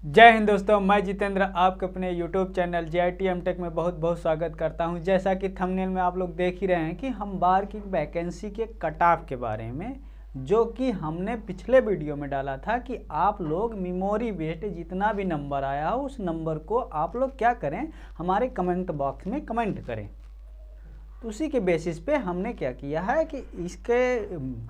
जय हिंद दोस्तों, मैं जितेंद्र आपके अपने YouTube चैनल JITM टेक में बहुत बहुत स्वागत करता हूं। जैसा कि थंबनेल में आप लोग देख ही रहे हैं कि हम बार की वैकेंसी के कट ऑफ के बारे में, जो कि हमने पिछले वीडियो में डाला था कि आप लोग मेमोरी बेस्ड जितना भी नंबर आया हो उस नंबर को आप लोग क्या करें, हमारे कमेंट बॉक्स में कमेंट करें। तो उसी के बेसिस पे हमने क्या किया है कि इसके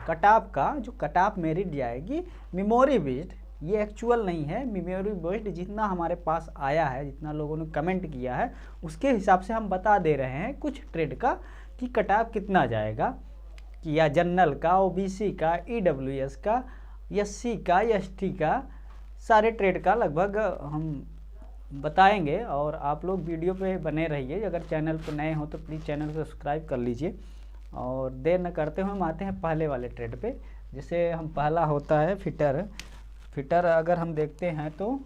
कट ऑफ का जो कट ऑफ मेरिट जाएगी मेमोरी बेस्ड, ये एक्चुअल नहीं है, मेमोरी बेस्ड जितना हमारे पास आया है, जितना लोगों ने कमेंट किया है उसके हिसाब से हम बता दे रहे हैं कुछ ट्रेड का कि कट ऑफ कितना जाएगा, कि या जनरल का, ओबीसी का, ईडब्ल्यूएस का, एससी का, एसटी का, सारे ट्रेड का लगभग हम बताएंगे। और आप लोग वीडियो पे बने रहिए। अगर चैनल पर नए हो तो प्लीज़ चैनल को सब्सक्राइब कर लीजिए। और देर न करते हुए हम आते हैं पहले वाले ट्रेड पे। जैसे हम पहला होता है फिटर अगर हम देखते हैं तो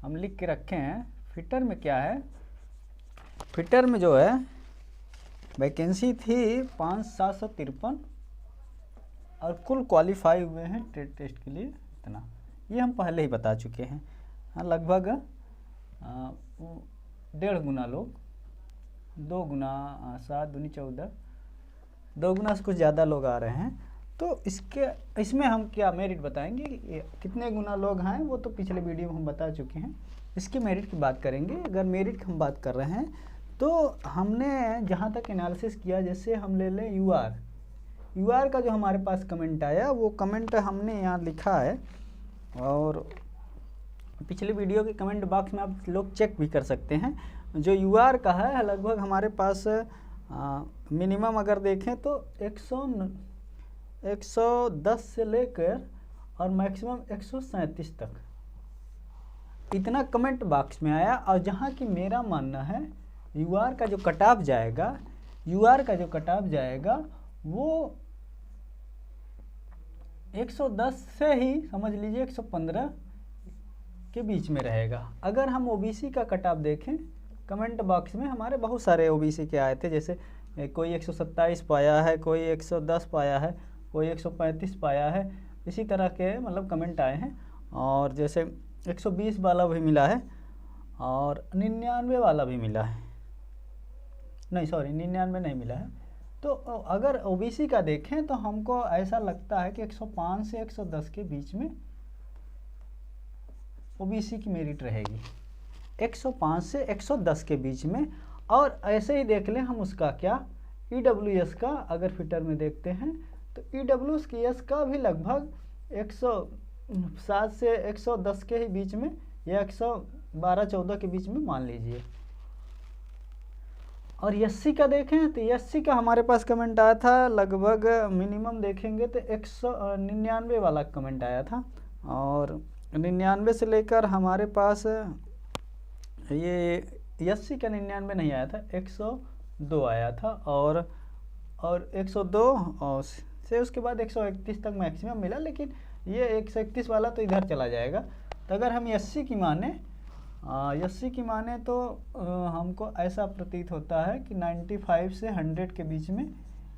हम लिख के रखे हैं। फिटर में क्या है, फिटर में जो है वैकेंसी थी 5753 और कुल क्वालिफाई हुए हैं ट्रेड टेस्ट के लिए इतना, ये हम पहले ही बता चुके हैं। हाँ, लगभग 1.5 गुना लोग, 2 गुना 7 दूनी 14, 2 गुना से कुछ ज़्यादा लोग आ रहे हैं। तो इसमें हम क्या मेरिट बताएंगे, कितने गुना लोग हैं वो तो पिछले वीडियो में हम बता चुके हैं। इसकी मेरिट की बात करेंगे। अगर मेरिट की हम बात कर रहे हैं तो हमने जहाँ तक एनालिसिस किया, जैसे हम ले लें यूआर का जो हमारे पास कमेंट आया, वो कमेंट हमने यहाँ लिखा है और पिछले वीडियो के कमेंट बॉक्स में आप लोग चेक भी कर सकते हैं। जो यूआर का है लगभग हमारे पास मिनिमम अगर देखें तो 110 से लेकर और मैक्सिमम 137 तक इतना कमेंट बॉक्स में आया। और जहाँ की मेरा मानना है यूआर का जो कट ऑफ जाएगा वो 110 से ही समझ लीजिए 115 के बीच में रहेगा। अगर हम ओबीसी का कट ऑफ देखें, कमेंट बॉक्स में हमारे बहुत सारे ओबीसी के आए थे। जैसे कोई 127 पाया है, कोई 110 पाया है, कोई 135 पाया है, इसी तरह के मतलब कमेंट आए हैं। और जैसे 120 वाला भी मिला है और 99 वाला भी मिला है, नहीं सॉरी 99 नहीं मिला है। तो अगर ओबीसी का देखें तो हमको ऐसा लगता है कि 105 से 110 के बीच में ओबीसी की मेरिट रहेगी, 105 से 110 के बीच में। और ऐसे ही देख लें हम उसका क्या, ईडब्ल्यूएस का अगर फिटर में देखते हैं तो ईडब्ल्यूएस का भी लगभग 107 से 110 के ही बीच में या 112-14 के बीच में मान लीजिए। और एससी का देखें तो एससी का हमारे पास कमेंट आया था, लगभग मिनिमम देखेंगे तो 199 वाला कमेंट आया था। और 99 से लेकर हमारे पास ये एससी का 99 नहीं आया था, 102 आया था। और 102 से उसके बाद 131 तक मैक्सिमम मिला, लेकिन ये 131 वाला तो इधर चला जाएगा। तो अगर हम एससी की माने तो हमको ऐसा प्रतीत होता है कि 95 से 100 के बीच में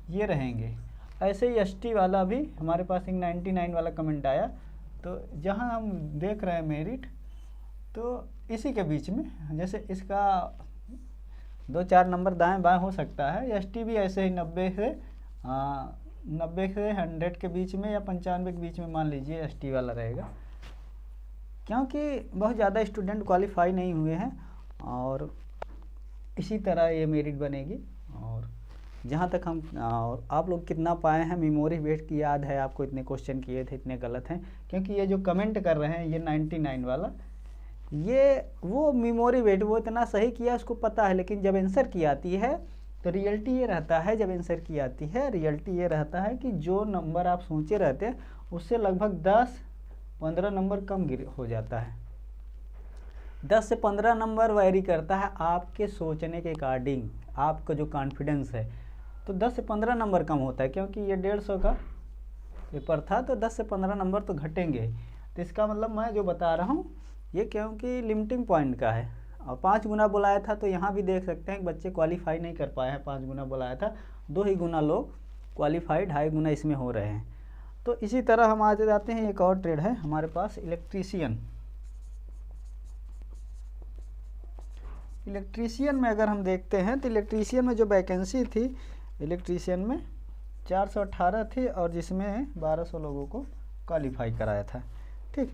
ये रहेंगे। ऐसे ही एसटी वाला भी हमारे पास एक 99 वाला कमेंट आया। तो जहाँ हम देख रहे हैं मेरिट तो इसी के बीच में, जैसे इसका 2-4 नंबर दाएं बाएं हो सकता है। एसटी भी ऐसे ही 90 से 100 के बीच में या 95 के बीच में मान लीजिए एसटी वाला रहेगा, क्योंकि बहुत ज़्यादा स्टूडेंट क्वालिफाई नहीं हुए हैं। और इसी तरह ये मेरिट बनेगी। और जहाँ तक हम और आप लोग कितना पाए हैं मेमोरी बेस्ड की याद है आपको, इतने क्वेश्चन किए थे, इतने गलत हैं। क्योंकि ये जो कमेंट कर रहे हैं ये 99 वाला, ये वो मेमोरी बेस्ड वो इतना सही किया उसको पता है, लेकिन जब आंसर की आती है तो रियलिटी ये रहता है, जब आंसर की आती है रियलिटी ये रहता है कि जो नंबर आप सोचे रहते हैं उससे लगभग 10-15 नंबर कम हो जाता है। 10 से 15 नंबर वैरी करता है आपके सोचने के अकॉर्डिंग, आपका जो कॉन्फिडेंस है, तो 10 से 15 नंबर कम होता है। क्योंकि ये 150 का पेपर था तो 10 से 15 नंबर तो घटेंगे। तो इसका मतलब मैं जो बता रहा हूँ ये क्योंकि लिमिटिंग पॉइंट का है। और 5 गुना बुलाया था तो यहाँ भी देख सकते हैं कि बच्चे क्वालिफाई नहीं कर पाए हैं। 5 गुना बुलाया था, 2 ही गुना लोग क्वालिफाई, 2.5 गुना इसमें हो रहे हैं। तो इसी तरह हम आ जाते हैं, एक और ट्रेड है हमारे पास इलेक्ट्रीशियन। इलेक्ट्रीशियन में अगर हम देखते हैं तो इलेक्ट्रीशियन में जो वैकेंसी थी इलेक्ट्रीशियन में 418 थी और जिसमें 1200 लोगों को क्वालिफाई कराया था। ठीक,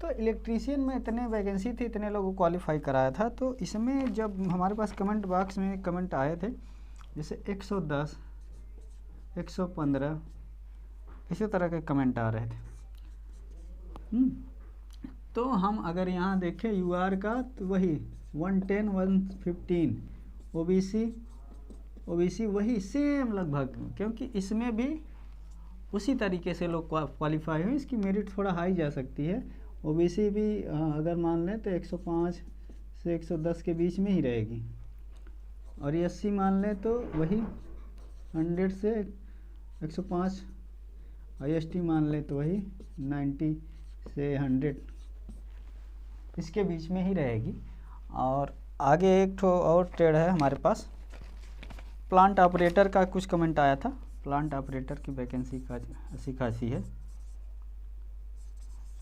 तो इलेक्ट्रीशियन में इतने वैकेंसी थी, इतने लोगों को क्वालिफाई कराया था। तो इसमें जब हमारे पास कमेंट बॉक्स में कमेंट आए थे जैसे 110, 115 इसी तरह के कमेंट आ रहे थे। तो हम अगर यहाँ देखें यूआर का तो वही 110, 115, ओबीसी वही सेम लगभग, क्योंकि इसमें भी उसी तरीके से लोग क्वालिफाई हुए। इसकी मेरिट थोड़ा हाई जा सकती है। ओबीसी भी अगर मान लें तो 105 से 110 के बीच में ही रहेगी, और एससी मान लें तो वही 100 से 105, और एसटी मान लें तो वही 90 से 100 इसके बीच में ही रहेगी। और आगे एक ठो और ट्रेड है हमारे पास, प्लांट ऑपरेटर का कुछ कमेंट आया था। प्लांट ऑपरेटर की वैकेंसी का अच्छी खासी है।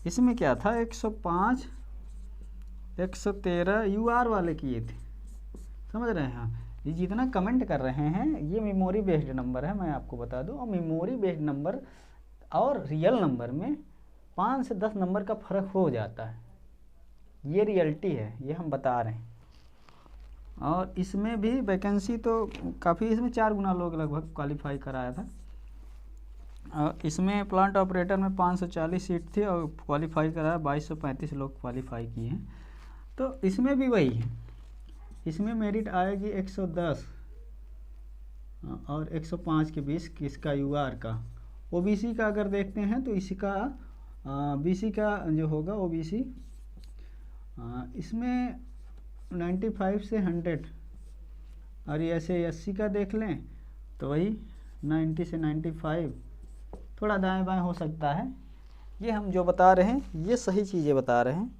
इसमें क्या था 105, 113 यूआर वाले किए थे, समझ रहे हैं। हाँ, ये जितना कमेंट कर रहे हैं ये मेमोरी बेस्ड नंबर है, मैं आपको बता दूं। और मेमोरी बेस्ड नंबर और रियल नंबर में 5 से 10 नंबर का फ़र्क हो जाता है, ये रियलिटी है, ये हम बता रहे हैं। और इसमें भी वैकेंसी तो काफ़ी, इसमें 4 गुना लोग लगभग क्वालिफाई कराया था। और इसमें प्लांट ऑपरेटर में 540 सीट थी और क्वालिफाई कराया 2235 लोग क्वालिफाई किए हैं। तो इसमें भी वही है, इसमें मेरिट आएगी 110 और 105 के बीच किसका, यूआर का। ओबीसी का अगर देखते हैं तो इसका बीसी का जो होगा ओबीसी इसमें 95 से 100, और ऐसे एससी का देख लें तो वही 90 से 95, थोड़ा दाएं बाएं हो सकता है। ये हम जो बता रहे हैं ये सही चीज़ें बता रहे हैं।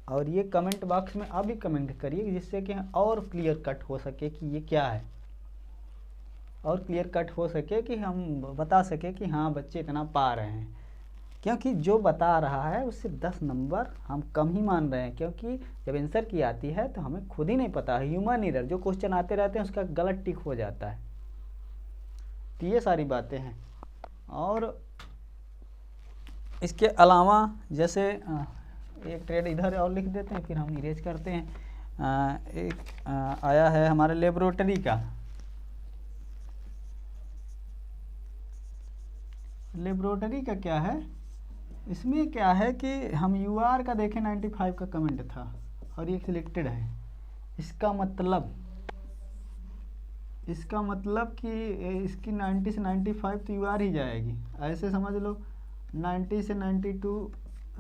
और ये कमेंट बॉक्स में आप भी कमेंट करिए जिससे कि और क्लियर कट हो सके कि ये क्या है, और क्लियर कट हो सके कि हम बता सके कि हाँ बच्चे इतना पा रहे हैं। क्योंकि जो बता रहा है उससे 10 नंबर हम कम ही मान रहे हैं, क्योंकि जब आंसर की आती है तो हमें खुद ही नहीं पता है, ह्यूमन एरर, जो क्वेश्चन आते रहते हैं उसका गलत टिक हो जाता है। तो ये सारी बातें हैं। और इसके अलावा जैसे एक ट्रेड इधर और लिख देते हैं, फिर हम इरेज करते हैं। एक आया है हमारे लेबोरेटरी का। लेबोरेटरी का क्या है, इसमें क्या है कि हम यूआर का देखें 95 का कमेंट था और ये सिलेक्टेड है। इसका मतलब कि इसकी 90 से 95 तो यूआर ही जाएगी, ऐसे समझ लो। 90 से 92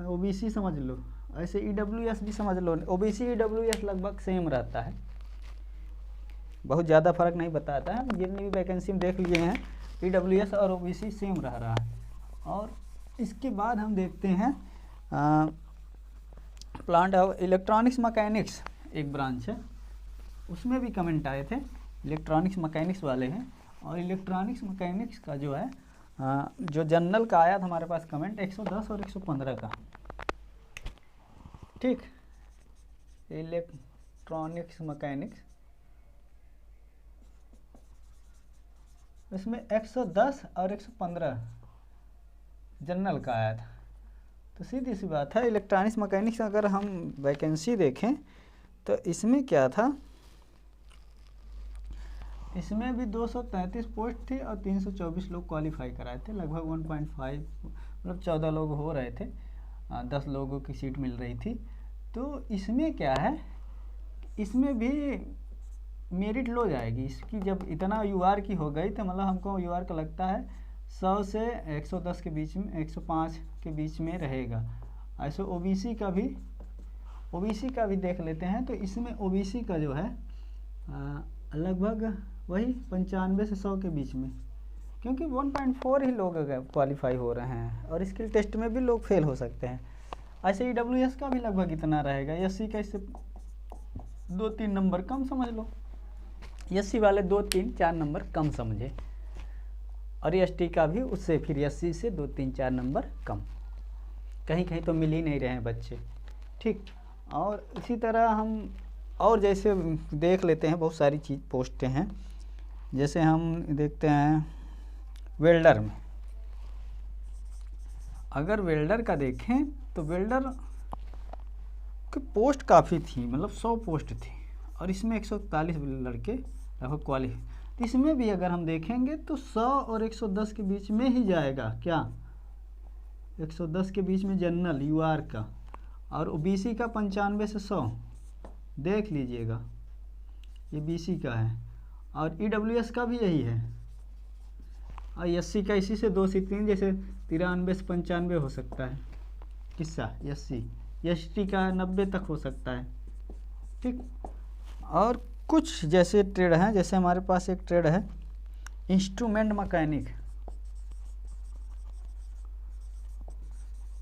ओबीसी समझ लो, ऐसे ईडब्ल्यूएस भी समझ लो। ओबीसी ईडब्ल्यूएस लगभग सेम रहता है, बहुत ज़्यादा फर्क नहीं बताता है। जितनी भी वैकेंसी में देख लिए हैं ईडब्ल्यूएस और ओबीसी सेम रह रहा है। और इसके बाद हम देखते हैं प्लांट इलेक्ट्रॉनिक्स मैकेनिक्स एक ब्रांच है, उसमें भी कमेंट आए थे। इलेक्ट्रॉनिक्स मैकेनिक्स वाले हैं, और इलेक्ट्रॉनिक्स मैकेनिक्स का जो है जो जनरल का आया था हमारे पास कमेंट 110 और 115 का। ठीक, इलेक्ट्रॉनिक्स मैकेनिक्स इसमें 110 और 115 जनरल का आया था। तो सीधी सी बात है, इलेक्ट्रॉनिक्स मैकेनिक्स अगर हम वैकेंसी देखें तो इसमें क्या था, इसमें भी 233 पोस्ट थी और 324 लोग क्वालिफाई कराए थे। लगभग 1.5 मतलब 14 लोग हो रहे थे, 10 लोगों की सीट मिल रही थी। तो इसमें क्या है, इसमें भी मेरिट लो जाएगी इसकी। जब इतना यूआर की हो गई तो मतलब हमको यूआर का लगता है 100 से 110 के बीच में, 105 के बीच में रहेगा। ऐसे ओबीसी का भी देख लेते हैं। तो इसमें ओबीसी का जो है लगभग वही 95 से 100 के बीच में, क्योंकि 1.4 ही लोग क्वालिफाई हो रहे हैं और स्किल टेस्ट में भी लोग फेल हो सकते हैं। ऐसे ईडब्ल्यूएस का भी लगभग इतना रहेगा। एससी का इससे 2-3 नंबर कम समझ लो, एससी वाले 2-3-4 नंबर कम समझे, और एसटी का भी उससे फिर एससी से 2-3-4 नंबर कम, कहीं कहीं तो मिल ही नहीं रहे हैं बच्चे। ठीक, और इसी तरह हम और जैसे देख लेते हैं, बहुत सारी चीज़ पोस्टें हैं। जैसे हम देखते हैं वेल्डर में, अगर वेल्डर का देखें तो वेल्डर की पोस्ट काफ़ी थी, मतलब 100 पोस्ट थी और इसमें 141 लड़के लगभग क्वालिफाई। तो इसमें भी अगर हम देखेंगे तो 100 और 110 के बीच में ही जाएगा। क्या 110 के बीच में जनरल यूआर का, और ओबीसी का 95 से 100 देख लीजिएगा, ये बीसी का है। और ईडब्ल्यूएस का भी यही है, और एससी का इसी से 2 से 3, जैसे 93 से 95 हो सकता है किस्सा एससी। एसटी का 90 तक हो सकता है, ठीक। और कुछ जैसे ट्रेड हैं, जैसे हमारे पास एक ट्रेड है इंस्ट्रूमेंट मैकेनिक।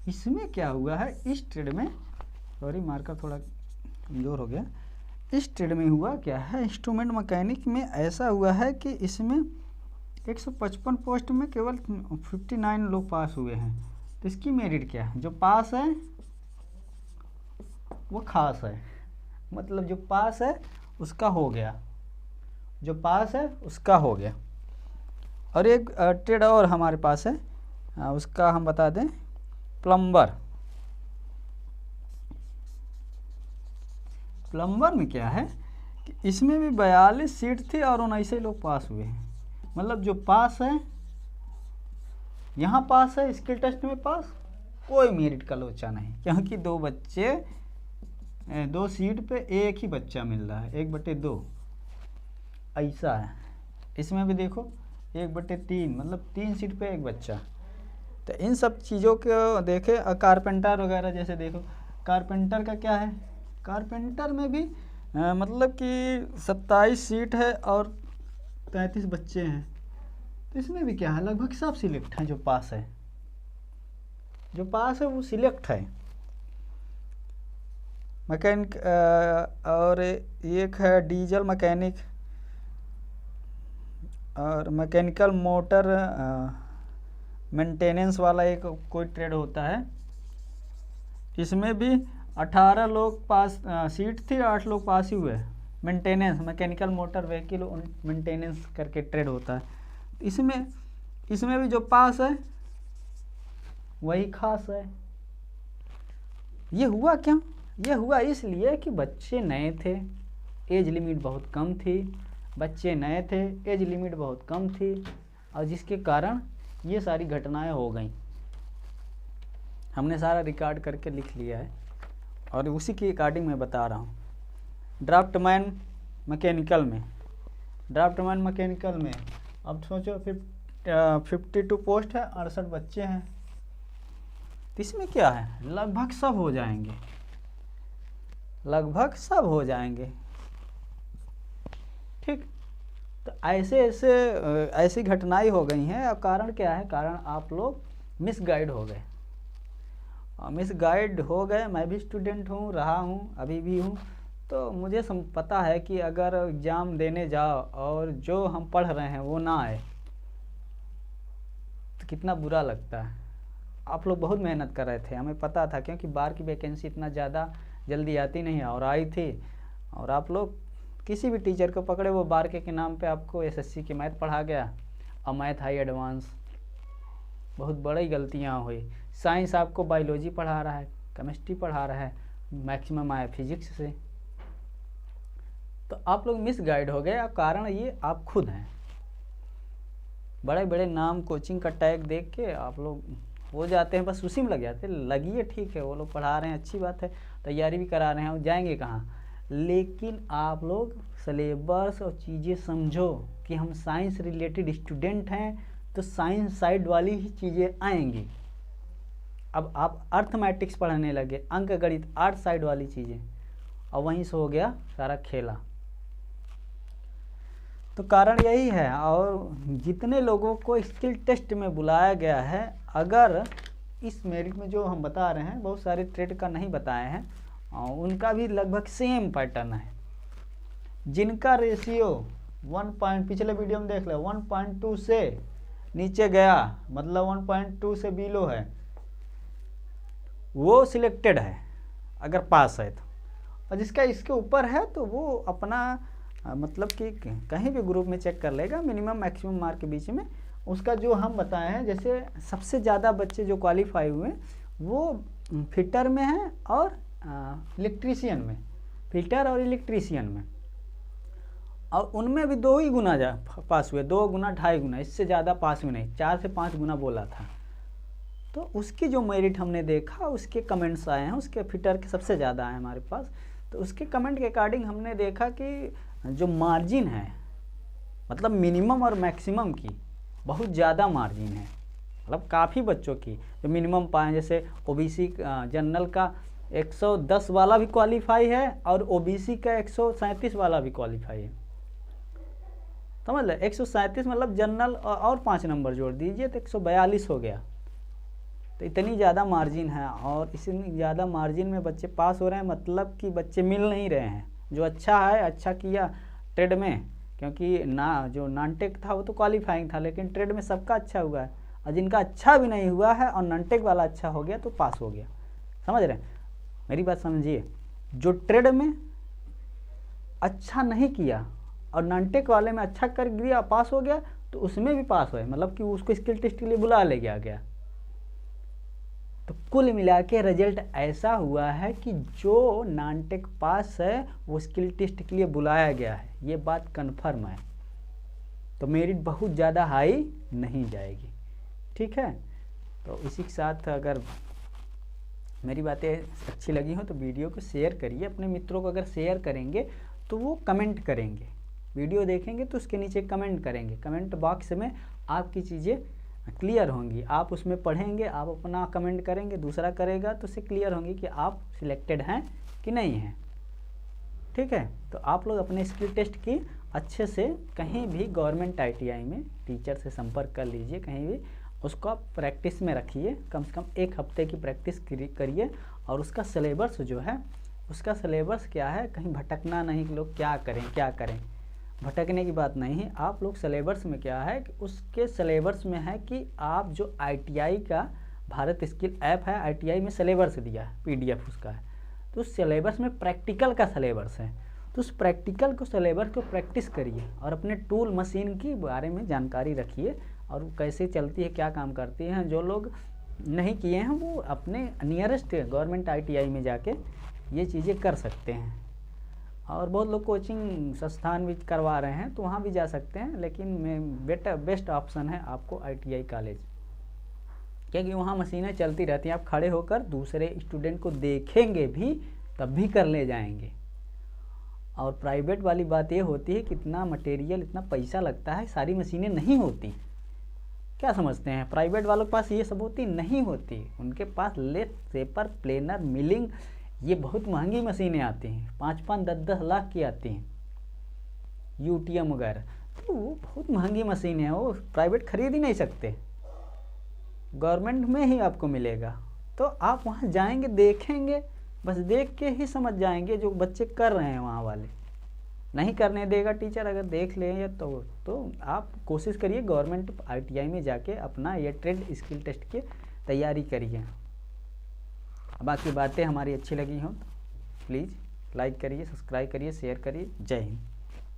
इसमें क्या हुआ है, इस ट्रेड में, सॉरी मार्कर थोड़ा कमज़ोर हो गया, इस ट्रेड में हुआ क्या है, इंस्ट्रूमेंट मैकेनिक में ऐसा हुआ है कि इसमें 155 पोस्ट में केवल 59 लोग पास हुए हैं। तो इसकी मेरिट क्या है, जो पास है वो खास है, मतलब जो पास है उसका हो गया, जो पास है उसका हो गया। और एक ट्रेड और हमारे पास है, उसका हम बता दें, प्लम्बर। प्लम्बर में क्या है कि इसमें भी 42 सीट थी और 79 लोग पास हुए हैं। मतलब जो पास है यहाँ पास है, स्किल टेस्ट में पास, कोई मेरिट का लोचा नहीं, क्योंकि 2 बच्चे 2 सीट पे एक ही बच्चा मिल रहा है, 1/2 ऐसा है। इसमें भी देखो 1/3, मतलब 3 सीट पे एक बच्चा। तो इन सब चीज़ों को देखे। कारपेंटर वगैरह जैसे देखो, कारपेंटर का क्या है, कारपेंटर में भी मतलब कि 27 सीट है और 33 बच्चे हैं। तो इसमें भी क्या है, लगभग सब सिलेक्ट हैं, जो पास है, जो पास है वो सिलेक्ट है। मैकेनिक और एक है डीजल मैकेनिक और मैकेनिकल मोटर मेंटेनेंस वाला एक कोई ट्रेड होता है। इसमें भी 18 लोग पास सीट थी, 8 लोग पास ही हुए। Maintenance mechanical motor vehicle maintenance करके ट्रेड होता है। इसमें भी जो पास है वही खास है। ये हुआ क्यों, ये हुआ इसलिए कि बच्चे नए थे, एज लिमिट बहुत कम थी, बच्चे नए थे, एज लिमिट बहुत कम थी, और जिसके कारण ये सारी घटनाएं हो गई। हमने सारा रिकॉर्ड करके लिख लिया है और उसी के अकॉर्डिंग मैं बता रहा हूँ। ड्राफ्टमैन मैकेनिकल में, ड्राफ्टमैन मैकेनिकल में अब सोचो 52 पोस्ट है, 68 बच्चे हैं। तो इसमें क्या है, लगभग सब हो जाएंगे, लगभग सब हो जाएंगे, ठीक। तो ऐसी घटनाएं हो गई हैं। अब कारण क्या है, कारण आप लोग मिसगाइड हो गए, मिसगाइड हो गए। मैं भी स्टूडेंट हूँ, रहा हूँ, अभी भी हूँ। तो मुझे पता है कि अगर एग्ज़ाम देने जाओ और जो हम पढ़ रहे हैं वो ना आए तो कितना बुरा लगता है। आप लोग बहुत मेहनत कर रहे थे, हमें पता था, क्योंकि बार की वैकेंसी इतना ज़्यादा जल्दी आती नहीं है और आई थी। और आप लोग किसी भी टीचर को पकड़े, वो बार के नाम पे आपको एसएससी की मैथ पढ़ा गया और मैथ हाई एडवांस, बहुत बड़ी गलतियाँ हुई। साइंस आपको बायोलॉजी पढ़ा रहा है, केमिस्ट्री पढ़ा रहा है, मैक्सिमम आया फिजिक्स से। तो आप लोग मिसगाइड हो गए। अब कारण ये आप खुद हैं। बड़े बड़े नाम कोचिंग का टैग देख के आप लोग हो जाते हैं, बस उसी में लग जाते हैं। लगिए, ठीक है, वो लोग पढ़ा रहे हैं, अच्छी बात है, तैयारी भी करा रहे हैं, वो जाएंगे कहाँ। लेकिन आप लोग सिलेबस और चीज़ें समझो कि हम साइंस रिलेटेड स्टूडेंट हैं, तो साइंस साइड वाली ही चीज़ें आएंगी। अब आप अर्थमैटिक्स पढ़ने लगे, अंक गणित, आर्ट साइड वाली चीज़ें, और वहीं से हो गया सारा खेला। तो कारण यही है। और जितने लोगों को स्किल टेस्ट में बुलाया गया है, अगर इस मेरिट में जो हम बता रहे हैं, बहुत सारे ट्रेड का नहीं बताए हैं, उनका भी लगभग सेम पैटर्न है। जिनका रेशियो 1. पिछले वीडियो में देख लो, 1.2 से नीचे गया, मतलब 1.2 से बिलो है, वो सिलेक्टेड है अगर पास है तो। और जिसका इसके ऊपर है तो वो अपना मतलब कि कहीं भी ग्रुप में चेक कर लेगा, मिनिमम मैक्सिमम मार्क के बीच में उसका जो हम बताए हैं। जैसे सबसे ज़्यादा बच्चे जो क्वालिफाई हुए वो फिटर में हैं और इलेक्ट्रीशियन में, फिटर और इलेक्ट्रीशियन में, और उनमें भी 2 ही गुना पास हुए, 2 गुना 2.5 गुना, इससे ज़्यादा पास हुए नहीं, 4 से 5 गुना बोला था। तो उसकी जो मेरिट हमने देखा, उसके कमेंट्स आए हैं, उसके फिटर के सबसे ज़्यादा आए हमारे पास। तो उसके कमेंट के अकॉर्डिंग हमने देखा कि जो मार्जिन है, मतलब मिनिमम और मैक्सिमम की बहुत ज़्यादा मार्जिन है, मतलब काफ़ी बच्चों की जो मिनिमम पाए। जैसे ओबीसी जनरल का 110 वाला भी क्वालिफाई है और ओबीसी का 137 वाला भी क्वालिफाई है, समझ ले। 137 मतलब जनरल और 5 नंबर जोड़ दीजिए तो 142 हो गया। तो इतनी ज़्यादा मार्जिन है, और इतनी ज़्यादा मार्जिन में बच्चे पास हो रहे हैं, मतलब कि बच्चे मिल नहीं रहे हैं। जो अच्छा है, अच्छा किया ट्रेड में, क्योंकि जो नॉन टेक था वो तो क्वालिफाइंग था, लेकिन ट्रेड में सबका अच्छा हुआ है, और जिनका अच्छा भी नहीं हुआ है और नॉन टेक वाला अच्छा हो गया तो पास हो गया। समझ रहे हैं मेरी बात, समझिए। जो ट्रेड में अच्छा नहीं किया और नॉन टेक वाले में अच्छा कर दिया, पास हो गया, तो उसमें भी पास हुए, मतलब कि उसको स्किल टेस्ट के लिए बुला ले गया। तो कुल मिला के रिजल्ट ऐसा हुआ है कि जो नॉन टेक पास है वो स्किल टेस्ट के लिए बुलाया गया है, ये बात कन्फर्म है। तो मेरिट बहुत ज़्यादा हाई नहीं जाएगी, ठीक है। तो इसी के साथ अगर मेरी बातें अच्छी लगी हो तो वीडियो को शेयर करिए अपने मित्रों को। अगर शेयर करेंगे तो वो कमेंट करेंगे, वीडियो देखेंगे तो उसके नीचे कमेंट करेंगे, कमेंट बॉक्स में आपकी चीज़ें क्लियर होंगी। आप उसमें पढ़ेंगे, आप अपना कमेंट करेंगे, दूसरा करेगा, तो उससे क्लियर होंगी कि आप सिलेक्टेड हैं कि नहीं हैं, ठीक है। तो आप लोग अपने स्किल टेस्ट की अच्छे से कहीं भी गवर्नमेंट ITI में टीचर से संपर्क कर लीजिए, कहीं भी उसको आप प्रैक्टिस में रखिए, कम से कम 1 हफ्ते की प्रैक्टिस करिए। और उसका सिलेबस जो है, उसका सिलेबस क्या है, कहीं भटकना नहीं कि लोग क्या करें, भटकने की बात नहीं है। आप लोग सिलेबस में क्या है कि उसके सिलेबस में है कि आप जो ITI का भारत स्किल ऐप है, ITI में सिलेबस दिया है, PDF उसका है, तो उस सिलेबस में प्रैक्टिकल का सिलेबस है। तो उस प्रैक्टिकल को सिलेबस को प्रैक्टिस करिए और अपने टूल मशीन की बारे में जानकारी रखिए और वो कैसे चलती है, क्या काम करती है। जो लोग नहीं किए हैं वो अपने नियरेस्ट गवर्नमेंट ITI में जाके ये चीज़ें कर सकते हैं। और बहुत लोग कोचिंग संस्थान भी करवा रहे हैं तो वहाँ भी जा सकते हैं, लेकिन बेस्ट ऑप्शन है आपको ITI कॉलेज, क्योंकि वहाँ मशीनें चलती रहती हैं। आप खड़े होकर दूसरे स्टूडेंट को देखेंगे भी तब भी कर ले जाएंगे। और प्राइवेट वाली बात ये होती है कि इतना मटेरियल, इतना पैसा लगता है, सारी मशीनें नहीं होती। क्या समझते हैं, प्राइवेट वालों के पास ये सब होती नहीं होती, उनके पास लेथ, शेपर, प्लेनर, मिलिंग, ये बहुत महंगी मशीनें आती हैं, 5-5, 10-10 लाख की आती हैं, UTM वगैरह। तो वो बहुत महंगी मशीनें हैं, वो प्राइवेट खरीद ही नहीं सकते, गवर्नमेंट में ही आपको मिलेगा। तो आप वहाँ जाएंगे, देखेंगे, बस देख के ही समझ जाएंगे जो बच्चे कर रहे हैं वहाँ वाले। नहीं करने देगा टीचर, अगर देख लें तो आप कोशिश करिए गवर्नमेंट ITI में जाके अपना ये ट्रेड स्किल टेस्ट की तैयारी करिए। बाकी बातें हमारी अच्छी लगी हो तो प्लीज़ लाइक करिए, सब्सक्राइब करिए, शेयर करिए। जय हिंद।